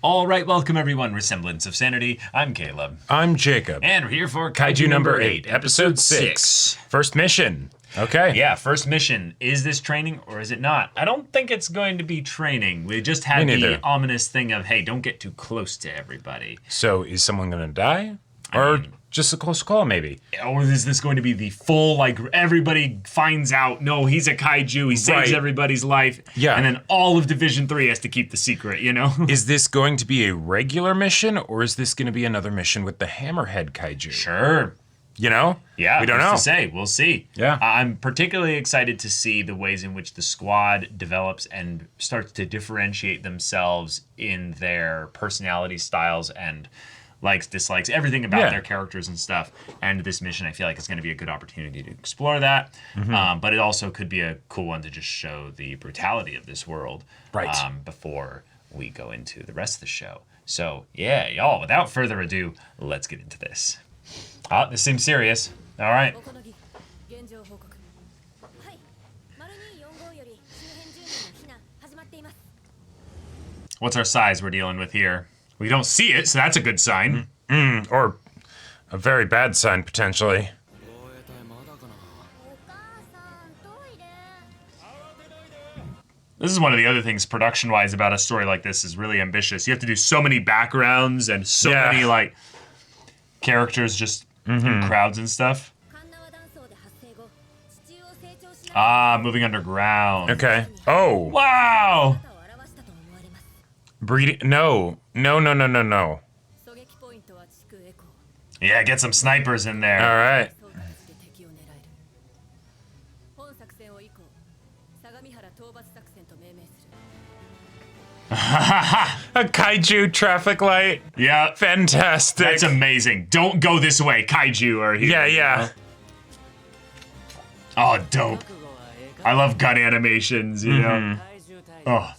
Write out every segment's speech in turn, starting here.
All right, welcome everyone. We're Semblance of Sanity. I'm Caleb. I'm Jacob. And we're here for Kaiju number 8, episode 6. First mission. Okay. Yeah, first mission. Is this training or is it not? I don't think it's going to be training. We just had the ominous thing of, hey, don't get too close to everybody. So is someone going to die? Or just a close call, maybe? Or is this going to be the full, like, everybody finds out, no, he's a kaiju, he saves everybody's life, and then all of Division 3 has to keep the secret, you know? Is this going to be a regular mission, or is this going to be another mission with the Hammerhead kaiju? Sure. You know? Yeah, we don't know. To say. We'll see. Yeah. I'm particularly excited to see the ways in which the squad develops and starts to differentiate themselves in their personality styles and likes, dislikes, everything about their characters and stuff. And this mission, I feel like, is going to be a good opportunity to explore that. But it also could be a cool one to just show the brutality of this world before we go into the rest of the show. So, yeah, y'all, without further ado, let's get into this. Oh, this seems serious. All right. What's our size we're dealing with here? We don't see it, so that's a good sign. Or a very bad sign, potentially. This is one of the other things production-wise about a story like this is really ambitious. You have to do so many backgrounds and so many, like, characters just in crowds and stuff. Ah, moving underground. Okay. Oh. Wow! Breeding. No. Yeah, get some snipers in there. All right. A kaiju traffic light. Yeah. Fantastic. That's amazing. Don't go this way, kaiju are here. Yeah. Oh, dope. I love gun animations, you know? Oh.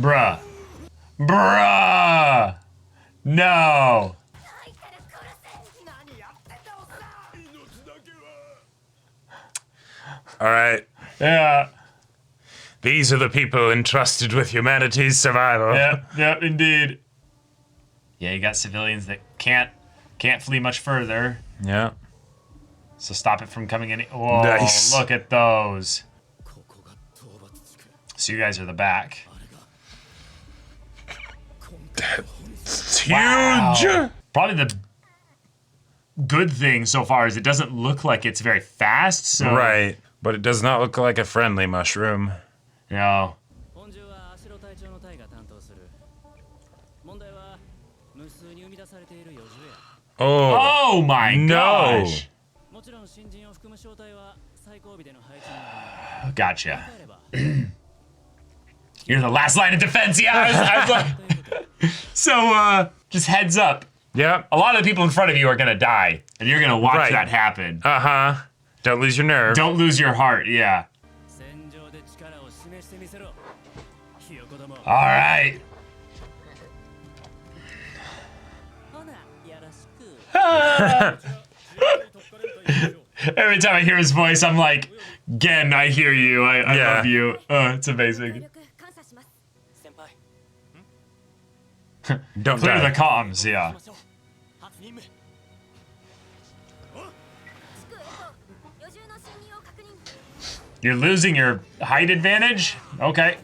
Bruh. No. All right. Yeah. These are the people entrusted with humanity's survival. Yep, indeed. Yeah, you got civilians that can't flee much further. Yeah. So stop it from coming in. Whoa, nice. Look at those. So you guys are the back. That's huge. Wow. Probably the good thing so far is it doesn't look like it's very fast. So right, but it does not look like a friendly mushroom. No. Oh my gosh. Gotcha. You're the last line of defense. Yeah, I was like, so just heads up. Yep. A lot of the people in front of you are gonna die, and you're gonna watch that happen. Don't lose your nerve. Don't lose your heart. Yeah. All right. Every time I hear his voice, I'm like, Gen, I hear you. I love you. It's amazing. Don't clear die. the comms, yeah. You're losing your height advantage? Okay.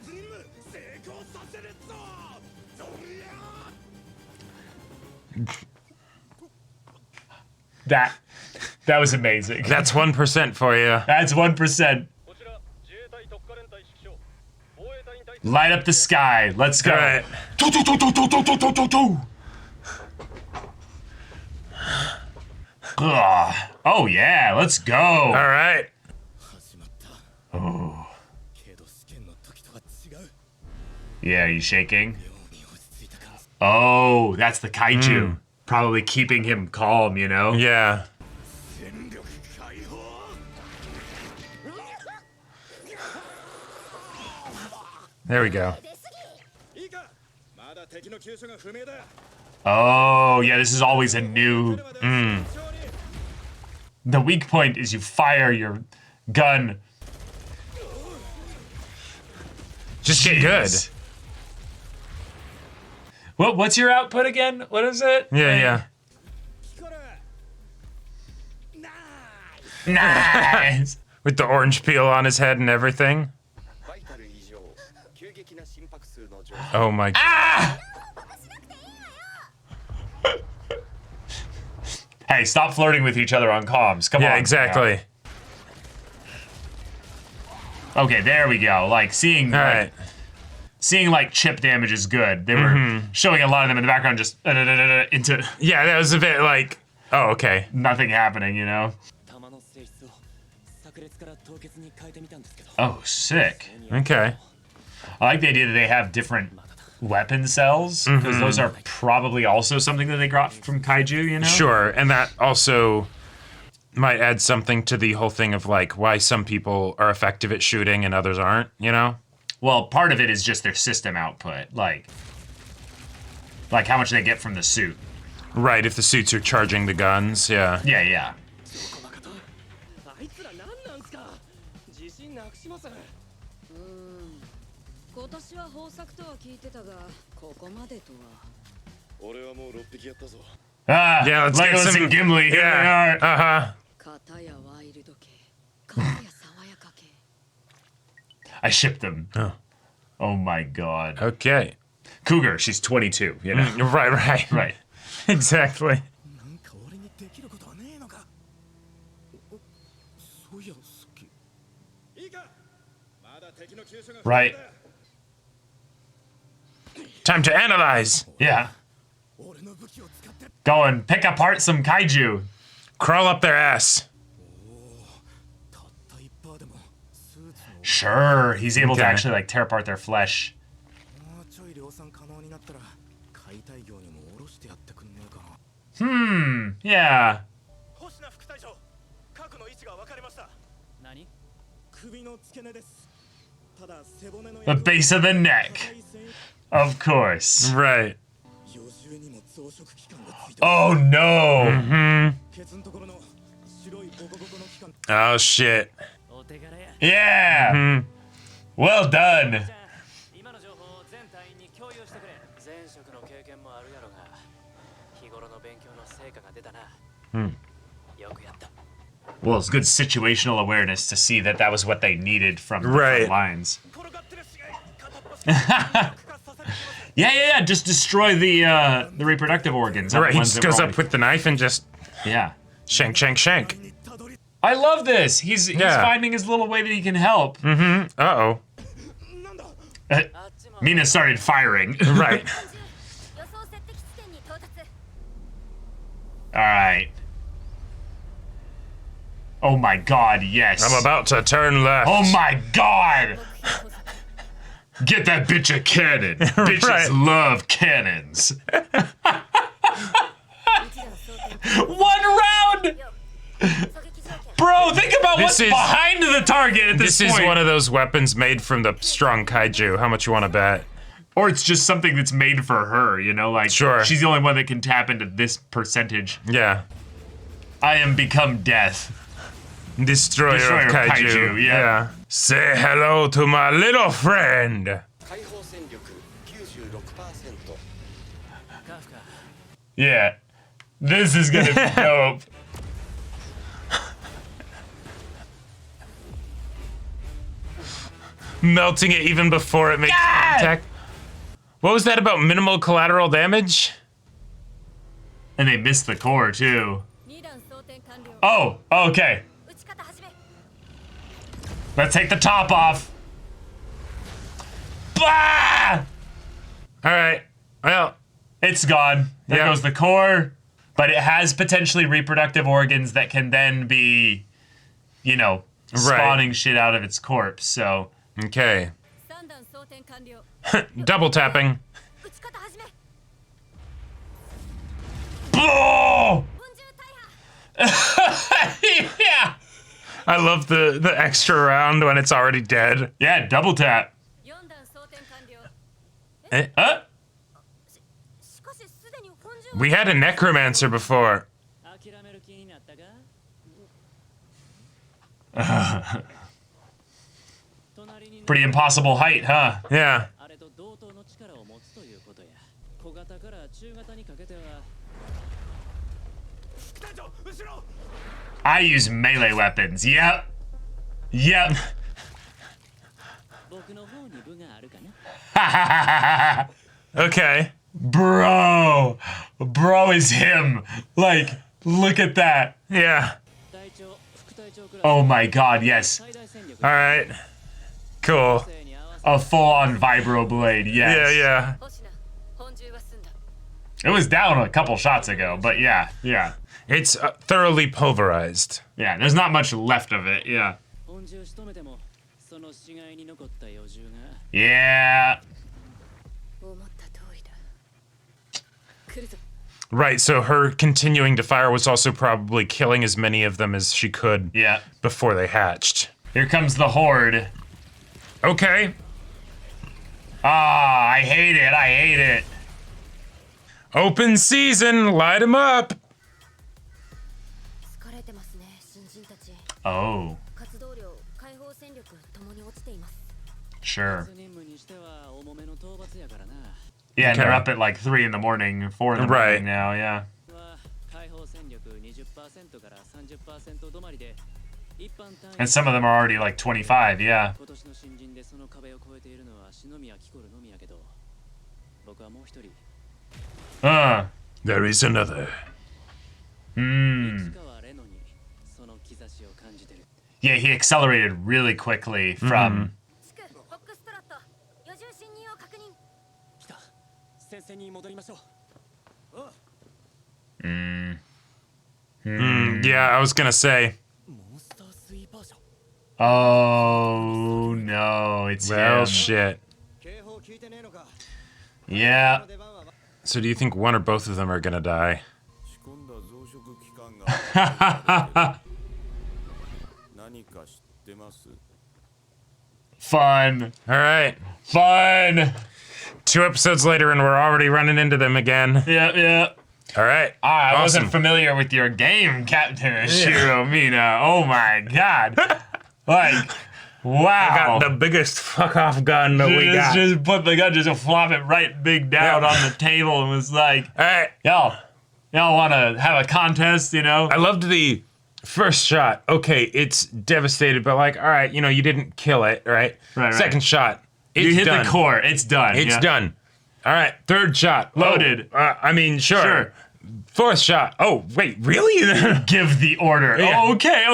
That was amazing. That's 1% for you. That's 1%. Light up the sky. Let's go. All right. Oh yeah, let's go. All right. Oh. Yeah, are you shaking? Oh, that's the kaiju. Probably keeping him calm, you know? Yeah. There we go. Oh, yeah, this is always a new... The weak point is you fire your gun. Just get good. Jeez. What's your output again? What is it? Yeah. Nice. With the orange peel on his head and everything. Oh my god. Ah! Hey, stop flirting with each other on comms. Come on. Yeah, exactly. Okay, there we go. Like seeing All seeing like chip damage is good. They were showing a lot of them in the background just into Yeah, that was a bit like, oh, okay. nothing happening, you know? Oh, sick. Okay. I like the idea that they have different weapon cells, because those are probably also something that they got from Kaiju, you know? Sure, and that also might add something to the whole thing of like why some people are effective at shooting and others aren't, you know? Well, part of it is just their system output, like how much they get from the suit. Right, if the suits are charging the guns, yeah. Yeah. Ah, Yeah, let's get Legolas some- and Gimli, here they are. Uh-huh. I shipped them. Oh. Oh my god. Okay. Cougar, she's 22, you know? Right. Right. Exactly. Right. Time to analyze. Yeah. Go and pick apart some kaiju. Crawl up their ass. Sure, he's able to Okay. actually like tear apart their flesh. Yeah. The base of the neck. Of course. Right. Oh no. Oh shit. Yeah. Well done. Well, it's good situational awareness to see that that was what they needed from the Right. front lines. Yeah. Just destroy the reproductive organs. Right, he just goes up with the knife and just Yeah. shank. I love this. He's Yeah. finding his little way that he can help. Uh-oh. Mina started firing. Right. All right. Oh my god, yes. I'm about to turn left. Oh my god! Get that bitch a cannon. Bitches Right. love cannons. One round! Bro, think about what's This is- behind the target at this This point. is one of those weapons made from the strong kaiju. How much you want to bet? Or it's just something that's made for her, you know? Like, Sure. she's the only one that can tap into this percentage. Yeah. I am become death. Destroyer Destroyer of of kaiju. kaiju, yeah. Say hello to my little friend. Yeah. This is gonna be dope. Melting it even before it makes contact. What was that about minimal collateral damage? And they missed the core, too. Oh, okay. Let's take the top off. Bah! All right. Well, It's gone. There Yeah. goes the core. But it has potentially reproductive organs that can then be, you know, spawning shit out of its corpse. So, okay. Double tapping. oh! Yeah. I love the extra round when it's already dead. Yeah, double tap. Huh? We had a necromancer before. Pretty impossible height, huh? Yeah. I use melee weapons. Yep. Yep. Okay. Bro is him. Like, look at that. Yeah. Oh my god, yes. All right. Cool. A full-on vibroblade, yes. Yeah. It was down a couple shots ago, but yeah. It's thoroughly pulverized. Yeah, there's not much left of it, yeah. Yeah. Right, so her continuing to fire was also probably killing as many of them as she could before they hatched. Here comes the horde. Okay. Ah, I hate it. Open season, light 'em up. Oh. Sure. Yeah, and they're up at like 3 in the morning, 4 in the morning now, yeah. And some of them are already like 25, yeah. There is another. Yeah, he accelerated really quickly from... Yeah, I was gonna say. Oh, no, it's Well, him. shit. Yeah. So do you think one or both of them are gonna die? Fun. All right. Fun. 2 episodes later and we're already running into them again. Yeah. All right. I wasn't familiar with your game, Captain Shiromina. Oh my god. Like, wow. I got the biggest fuck off gun that we got. Just put the gun, just flop it right big down on the table and was like, all right. y'all want to have a contest, you know? I loved the first shot. Okay, it's devastated, but like, all right, you know, you didn't kill it, right? Right. Second shot. It's You hit done. the core. It's done. It's done. All right, third shot. Loaded. I mean, sure. Fourth shot. Oh, wait, really? Give the order. Yeah. Oh, okay.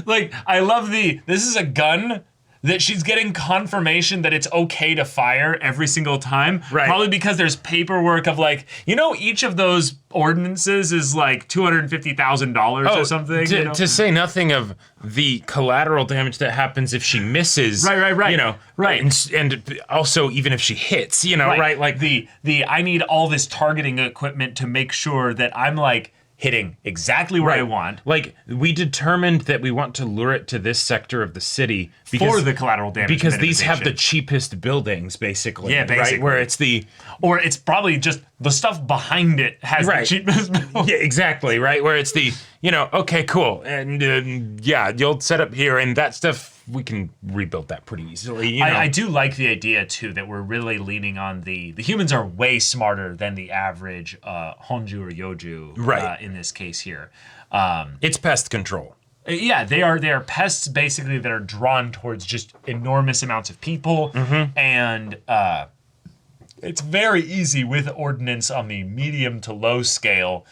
Like, I love this is a gun that she's getting confirmation that it's okay to fire every single time. Right. Probably because there's paperwork of like, you know, each of those ordinances is like $250,000 or something. To say nothing of the collateral damage that happens if she misses. Right. You know, right. And also even if she hits, you know, right? Like the I need all this targeting equipment to make sure that I'm like hitting exactly where I want. Like, we determined that we want to lure it to this sector of the city for the collateral damage. Because these have the cheapest buildings, basically. Yeah, basically. Right? Where it's or it's probably just the stuff behind it has the cheapest building. Yeah, exactly, right? Where it's you know, okay, cool. And yeah, you'll set up here and that stuff, we can rebuild that pretty easily. You know? I do like the idea, too, that we're really leaning on the humans are way smarter than the average Honju or Yoju in this case here. It's pest control. Yeah, they are pests basically that are drawn towards just enormous amounts of people, and it's very easy with ordnance on the medium to low scale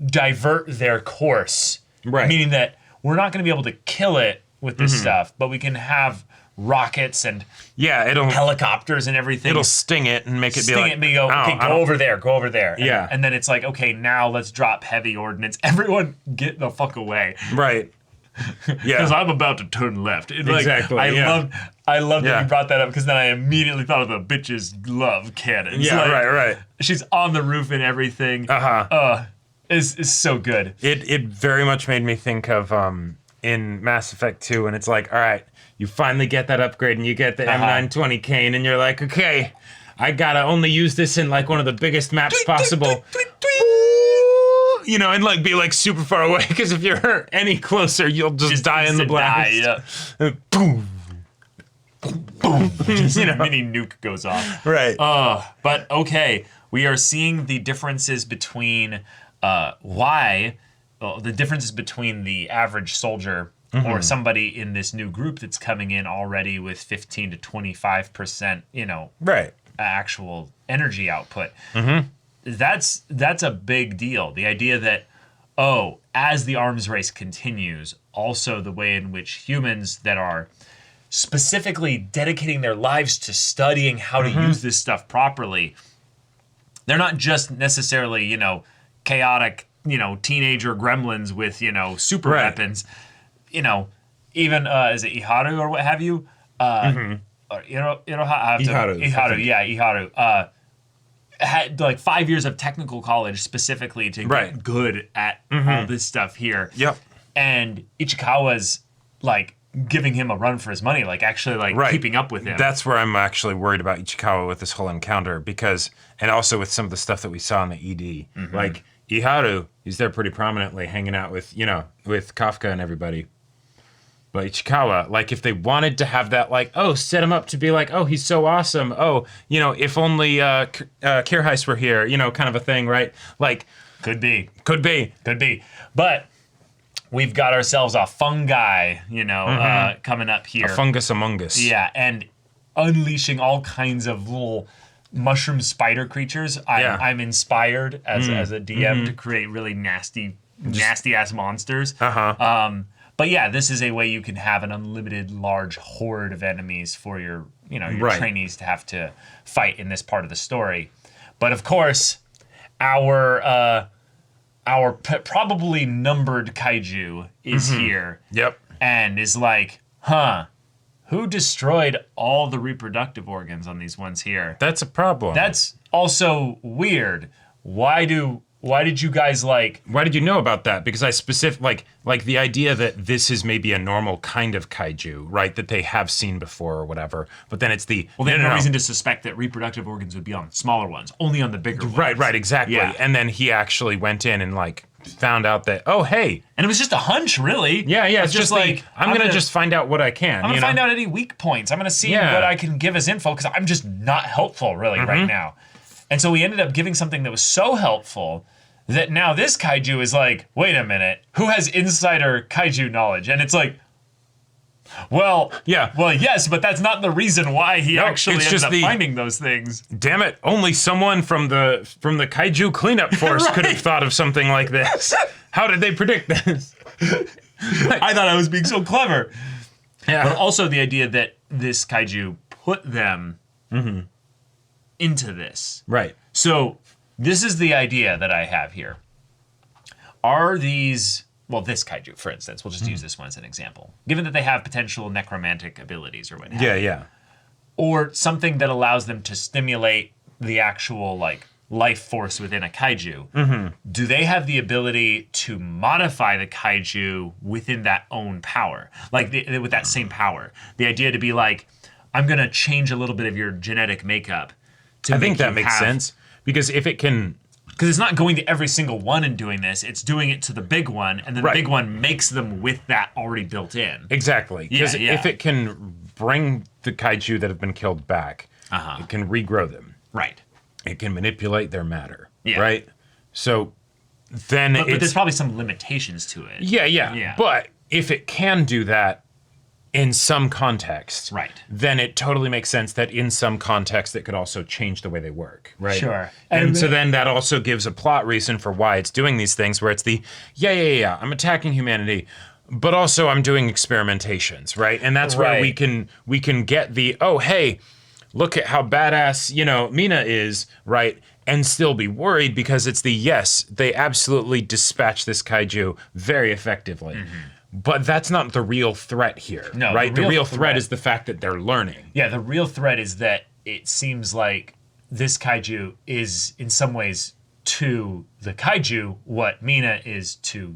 divert their course, meaning that we're not going to be able to kill it with this stuff, but we can have rockets and helicopters and everything. It'll sting it and make it be like, go over there. Yeah. And then it's like, okay, now let's drop heavy ordnance. Everyone get the fuck away. Right. Yeah. Because I'm about to turn left. Exactly. I love that you brought that up because then I immediately thought of the bitches love cannons. Yeah, like, right. She's on the roof and everything. Is so good. It very much made me think of in Mass Effect 2, and it's like, all right, you finally get that upgrade and you get the M920 cane, and you're like, okay, I gotta only use this in like one of the biggest maps possible. you know, and like be like super far away because if you're any closer, you'll just die in the blast. Boom. Boom. Just a mini nuke goes off. Right. But okay, we are seeing the differences between the differences between the average soldier or somebody in this new group that's coming in already with 15 to 25%, you know, right, actual energy output. That's a big deal. The idea that, as the arms race continues, also the way in which humans that are specifically dedicating their lives to studying how to use this stuff properly, they're not just necessarily, you know, chaotic, you know, teenager gremlins with, you know, super weapons. You know, even is it Iharu or what have you? Or, Iharu. Had like 5 years of technical college specifically to get good at all this stuff here. Yep. And Ichikawa's like giving him a run for his money, like actually like keeping up with him. That's where I'm actually worried about Ichikawa with this whole encounter because, and also with some of the stuff that we saw in the ED. Like Iharu, he's there pretty prominently hanging out with, you know, with Kafka and everybody. But Ichikawa, like if they wanted to have that, like, set him up to be like, he's so awesome. You know, if only Kirheis were here, you know, kind of a thing, right? Like, Could be. But we've got ourselves a fungi, you know, coming up here. A fungus among us. Yeah, and unleashing all kinds of little mushroom spider creatures. I'm inspired as a DM to create really nasty ass monsters. But yeah, this is a way you can have an unlimited large horde of enemies for your trainees to have to fight in this part of the story. But of course, our probably numbered kaiju is here. Yep. And is like, who destroyed all the reproductive organs on these ones here? That's a problem. That's also weird. Why did you guys like... Why did you know about that? Because I like the idea that this is maybe a normal kind of kaiju, right? That they have seen before or whatever. But then it's the... Well, they have no reason to suspect that reproductive organs would be on smaller ones, only on the bigger ones. Right, exactly. Yeah. And then he actually went in and like found out that, hey. And it was just a hunch, really. Yeah, it's just like, I'm going to just find out what I can. I'm going to find out any weak points. I'm going to see what I can give as info because I'm just not helpful really right now. And so we ended up giving something that was so helpful that now this kaiju is like, wait a minute, who has insider kaiju knowledge? And it's like, well, yes, but that's not the reason why he actually ended up finding those things. Damn it, only someone from the kaiju cleanup force could have thought of something like this. How did they predict this? I thought I was being so clever. Yeah. But also the idea that this kaiju put them into this. Right. So this is the idea that I have here. Are these, this kaiju, for instance, we'll just use this one as an example. Given that they have potential necromantic abilities or what have you. Yeah. Or something that allows them to stimulate the actual, like, life force within a kaiju. Do they have the ability to modify the kaiju within that own power? Like, with that same power. The idea to be like, I'm going to change a little bit of your genetic makeup. I think that makes sense. Because if it can... Because it's not going to every single one and doing this. It's doing it to the big one, and then the big one makes them with that already built in. Exactly. Because if it can bring the kaiju that have been killed back, it can regrow them. Right. It can manipulate their matter. Yeah. Right? So then but there's probably some limitations to it. Yeah. But if it can do that in some context, then it totally makes sense that in some context it could also change the way they work, right? Sure. And so then that also gives a plot reason for why it's doing these things, where it's the, I'm attacking humanity, but also I'm doing experimentations, right? And that's where we can get the, hey, look at how badass, Mina is, right? And still be worried because it's the, yes, they absolutely dispatch this kaiju very effectively. But that's not the real threat here, right? The real threat is the fact that they're learning. Yeah, the real threat is that it seems like this kaiju is, in some ways, to the kaiju what Mina is to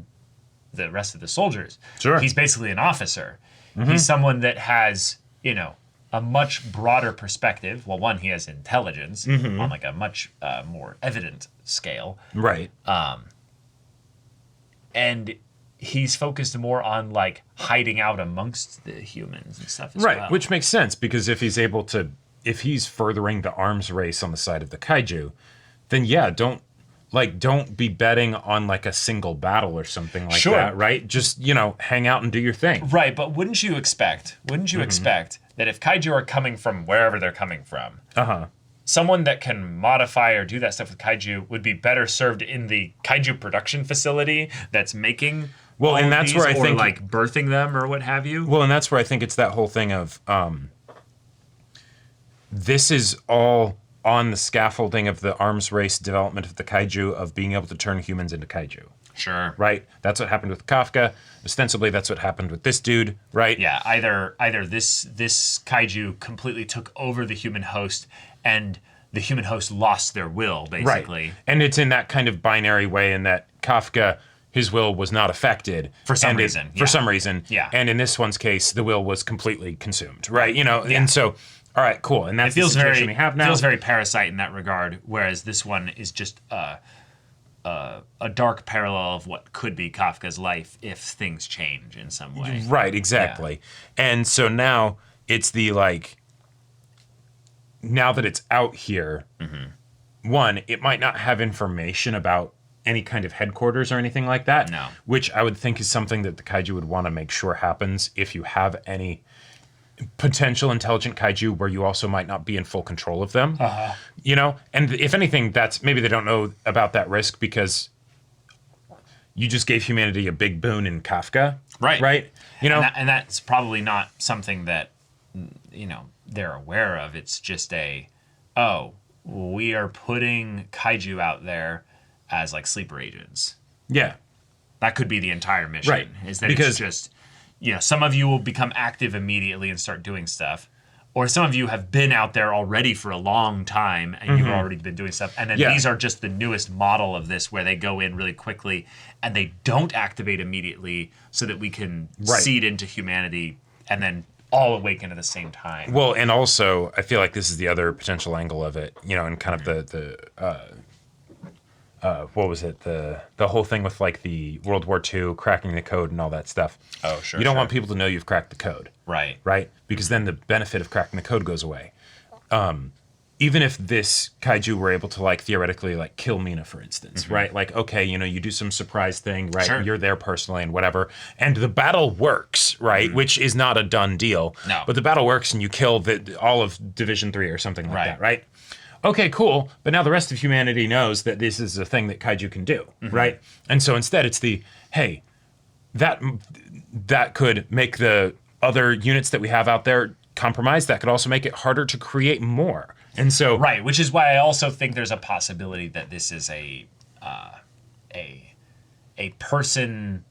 the rest of the soldiers. Sure. He's basically an officer. He's someone that has, a much broader perspective. Well, one, he has intelligence on like a much more evident scale. Right. and he's focused more on like hiding out amongst the humans and stuff as well. Right, which makes sense because if he's furthering the arms race on the side of the kaiju, then yeah, don't be betting on like a single battle or something like that, right? Just, hang out and do your thing. Right, but wouldn't you expect that if kaiju are coming from wherever they're coming from, someone that can modify or do that stuff with kaiju would be better served in the kaiju production facility that's making and that's where I think like birthing them or what have you. Well, and that's where I think it's that whole thing of this is all on the scaffolding of the arms race development of the kaiju of being able to turn humans into kaiju. Sure. Right? That's what happened with Kafka. Ostensibly, that's what happened with this dude, right? Yeah, either this kaiju completely took over the human host and the human host lost their will, basically. Right. And it's in that kind of binary way in that Kafka, his will was not affected. For some reason. For some reason. Yeah. And in this one's case, the will was completely consumed, right? And so... All right, cool. And that's the situation we have now. It feels very Parasite in that regard, whereas this one is just a dark parallel of what could be Kafka's life if things change in some way. Right, exactly. Yeah. And so now it's the now that it's out here, one, it might not have information about any kind of headquarters or anything like that. No. Which I would think is something that the kaiju would want to make sure happens if you have any potential intelligent kaiju where you also might not be in full control of them. And if anything, that's maybe they don't know about that risk because you just gave humanity a big boon in Kafka. Right. And that's probably not something that they're aware of. It's just we are putting kaiju out there as like sleeper agents. Yeah. That could be the entire mission. Right. Is that it's just some of you will become active immediately and start doing stuff. Or some of you have been out there already for a long time and you've already been doing stuff. And then these are just the newest model of this where they go in really quickly and they don't activate immediately so that we can seed into humanity and then all awaken at the same time. Well, and also I feel like this is the other potential angle of it, and kind of the what was it? The whole thing with like the World War II cracking the code and all that stuff. Oh, sure. You don't want people to know you've cracked the code. Right. Right? Because then the benefit of cracking the code goes away. Even if this kaiju were able to like theoretically like kill Mina, for instance, right? Like, okay, you do some surprise thing, right? Sure. You're there personally and whatever. And the battle works, right? Which is not a done deal. No. But the battle works and you kill all of Division 3 or something like that, right? Okay, cool. But now the rest of humanity knows that this is a thing that kaiju can do, right? And so instead it's hey, that could make the other units that we have out there compromised. That could also make it harder to create more. And so... Right, which is why I also think there's a possibility that this is a person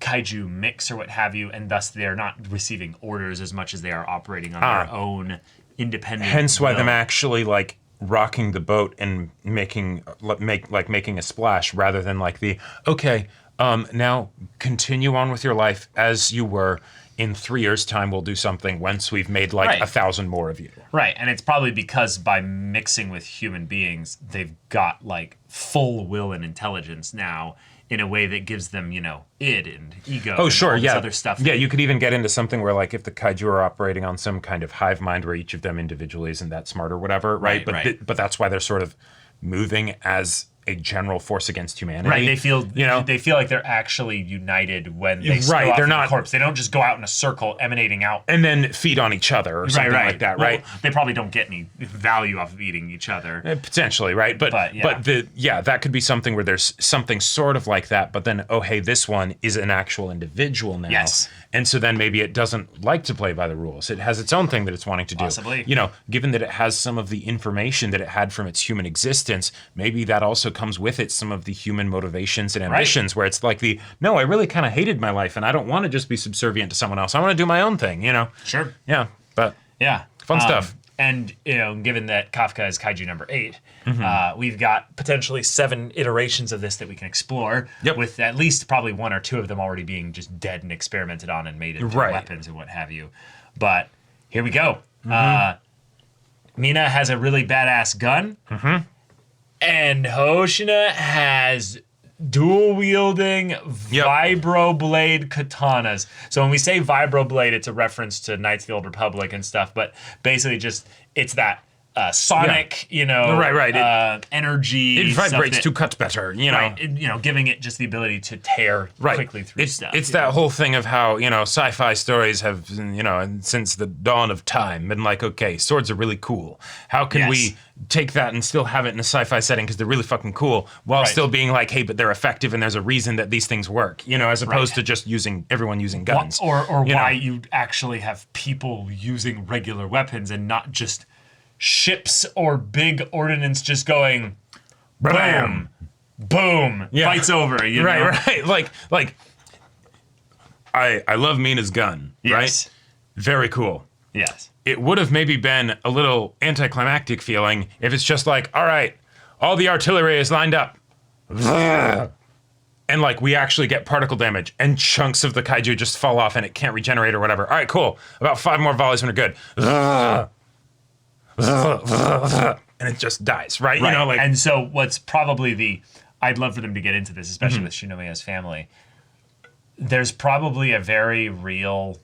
kaiju mix or what have you, and thus they're not receiving orders as much as they are operating on their own independent Hence why them actually like rocking the boat and making a splash rather than like now continue on with your life as you were. In 3 years' time, we'll do something once we've made like 1,000 more of you. Right, and it's probably because by mixing with human beings, they've got like full will and intelligence now in a way that gives them, id and ego. Oh, sure, and all this other stuff. Yeah, you could even get into something where like if the kaiju are operating on some kind of hive mind where each of them individually isn't that smart or whatever, right? But that's why they're sort of moving as a general force against humanity. Right, they feel like they're actually united when they they're not the corpse. They don't just go out in a circle emanating out and then feed on each other or something like that, right? Well, they probably don't get any value off of eating each other. Potentially, right? But that could be something where there's something sort of like that, but then this one is an actual individual now. Yes. And so then maybe it doesn't like to play by the rules. It has its own thing that it's wanting to do. Possibly. Given that it has some of the information that it had from its human existence, maybe that also comes with it some of the human motivations and ambitions where it's like no, I really kind of hated my life and I don't want to just be subservient to someone else. I want to do my own thing, Sure. Yeah, but fun stuff. And, given that Kafka is kaiju number 8, we've got potentially 7 iterations of this that we can explore, with at least probably 1 or 2 of them already being just dead and experimented on and made into weapons and what have you. But here we go. Mina has a really badass gun, and Hoshina has dual-wielding vibroblade katanas. So when we say vibroblade, it's a reference to Knights of the Old Republic and stuff, but basically just, it's that sonic, energy. It vibrates to cut better, Right, giving it just the ability to tear quickly through stuff. It's that whole thing of how, sci-fi stories have, since the dawn of time been like, okay, swords are really cool. How can we take that and still have it in a sci-fi setting because they're really fucking cool while still being like, hey, but they're effective and there's a reason that these things work, as opposed to just everyone using guns. Or why you actually have people using regular weapons and not just ships or big ordnance just going boom, boom, fight's over. Right. Like I love Mina's gun. Yes. Right. Very cool. Yes. It would have maybe been a little anticlimactic feeling if it's just like, all right, all the artillery is lined up. And like we actually get particle damage and chunks of the kaiju just fall off and it can't regenerate or whatever. All right, cool. About 5 more volleys when we're good. And it just dies, right? And so what's probably I'd love for them to get into this, especially with Shinomiya's family. There's probably a very real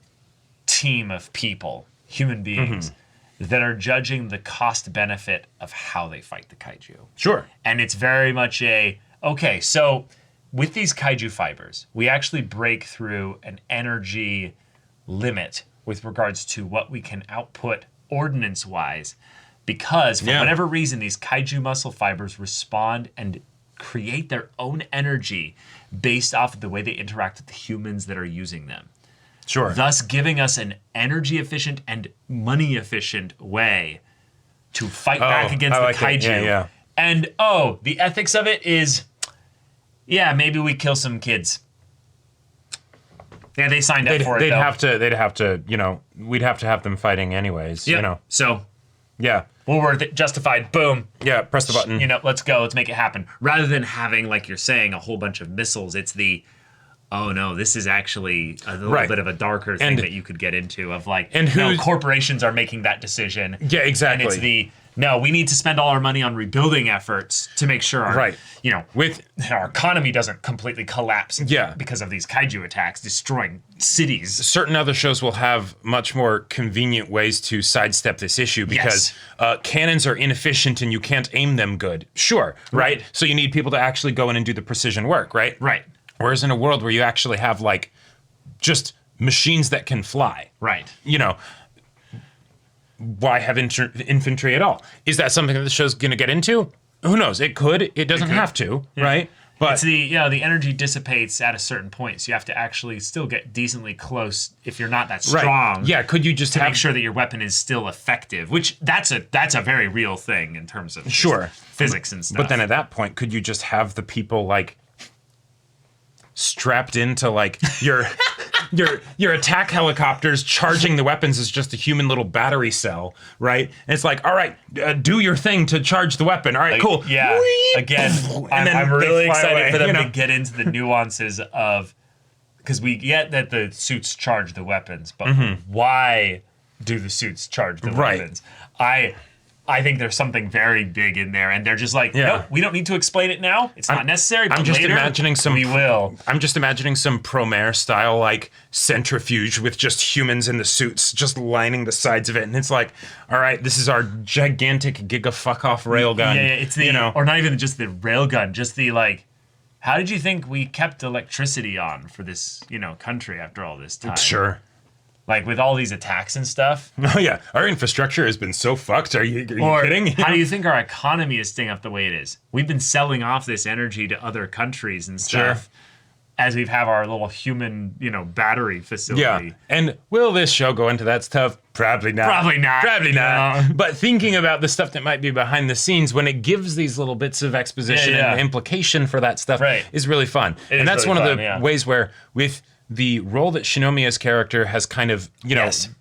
team of people, human beings, that are judging the cost benefit of how they fight the kaiju. Sure. And it's very much okay, so with these kaiju fibers, we actually break through an energy limit with regards to what we can output ordnance-wise, because for whatever reason, these kaiju muscle fibers respond and create their own energy based off of the way they interact with the humans that are using them. Sure. Thus giving us an energy-efficient and money-efficient way to fight back against the kaiju. Yeah. And, the ethics of it is, maybe we kill some kids. Yeah, they signed up for it. They'd have to, we'd have to have them fighting anyways, So, yeah. Well worth it, justified, boom. Yeah, press the button. Let's go, let's make it happen. Rather than having, like you're saying, a whole bunch of missiles, it's oh no, this is actually a little bit of a darker thing that you could get into of like, corporations are making that decision. Yeah, exactly. And it's no, we need to spend all our money on rebuilding efforts to make sure our, our economy doesn't completely collapse because of these kaiju attacks, destroying cities. Certain other shows will have much more convenient ways to sidestep this issue because cannons are inefficient and you can't aim them good. Sure, right? So you need people to actually go in and do the precision work, right? Right. Whereas in a world where you actually have like just machines that can fly. Right. Why have infantry at all? Is that something that the show's going to get into? Who knows? It could. It doesn't have to, right? But it's the energy dissipates at a certain point, so you have to actually still get decently close if you're not that strong. Right. Yeah, could you just make sure that your weapon is still effective? Which that's a very real thing in terms of physics and stuff. But then at that point, could you just have the people like strapped into like your attack helicopters charging the weapons as just a human little battery cell, right? And it's like, all right, do your thing to charge the weapon. All right, cool. Yeah. Again, I'm really excited for them to get into the nuances of, because we get that the suits charge the weapons, but why do the suits charge the weapons? I think there's something very big in there, and they're just like, nope, we don't need to explain it now. It's not necessary. But I'm just later, imagining some. We will. I'm just imagining some Promare style like centrifuge with just humans in the suits, just lining the sides of it, and it's like, all right, this is our gigantic giga fuck off railgun. Yeah, it's the or not even just the railgun, just the like. How did you think we kept electricity on for this, country after all this time? Sure. Like with all these attacks and stuff. Oh yeah, our infrastructure has been so fucked. Are you kidding? How do you think our economy is staying up the way it is? We've been selling off this energy to other countries and stuff. As we've have our little human, battery facility. Yeah. And will this show go into that stuff? Probably not. Probably not. But thinking about the stuff that might be behind the scenes when it gives these little bits of exposition and implication for that stuff is really fun. And that's really one of the ways where with the role that Shinomiya's character has kind of,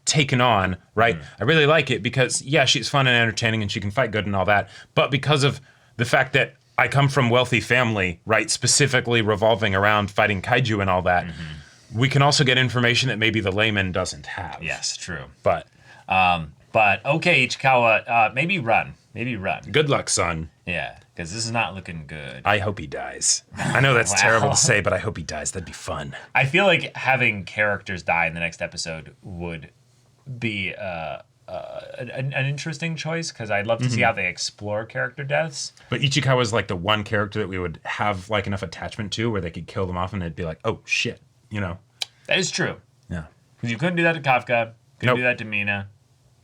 taken on, right? I really like it because, she's fun and entertaining and she can fight good and all that. But because of the fact that I come from wealthy family, right, specifically revolving around fighting kaiju and all that, we can also get information that maybe the layman doesn't have. Yes, true. But okay, Ichikawa, maybe run. Good luck, son. Yeah, because this is not looking good. I hope he dies. I know that's terrible to say, but I hope he dies. That'd be fun. I feel like having characters die in the next episode would be an interesting choice, because I'd love to see how they explore character deaths. But Ichikawa is like the one character that we would have like enough attachment to where they could kill them off and it'd be like, oh shit, you know. That is true. Yeah. Because you couldn't do that to Kafka. Couldn't do that to Mina.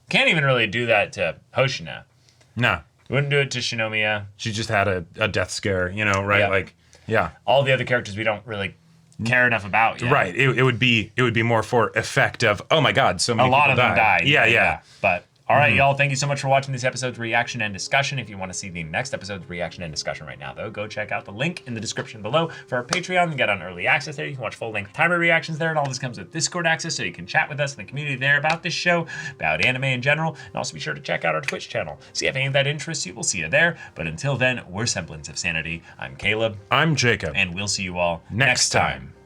Can't even really do that to Hoshina. No. Wouldn't do it to Shinomiya. She just had a death scare, you know, right? Yeah. Like, yeah. All the other characters we don't really care enough about yet. Right. It would be more for effect of, oh my God, so many a lot people of them died. Yeah. But all right, y'all, thank you so much for watching this episode's reaction and discussion. If you want to see the next episode's reaction and discussion right now, though, go check out the link in the description below for our Patreon and get on early access there. You can watch full-length timer reactions there, and all this comes with Discord access, so you can chat with us in the community there about this show, about anime in general, and also be sure to check out our Twitch channel. See if any of that interests you. We'll see you there. But until then, we're Semblance of Sanity. I'm Caleb. I'm Jacob. And we'll see you all next time.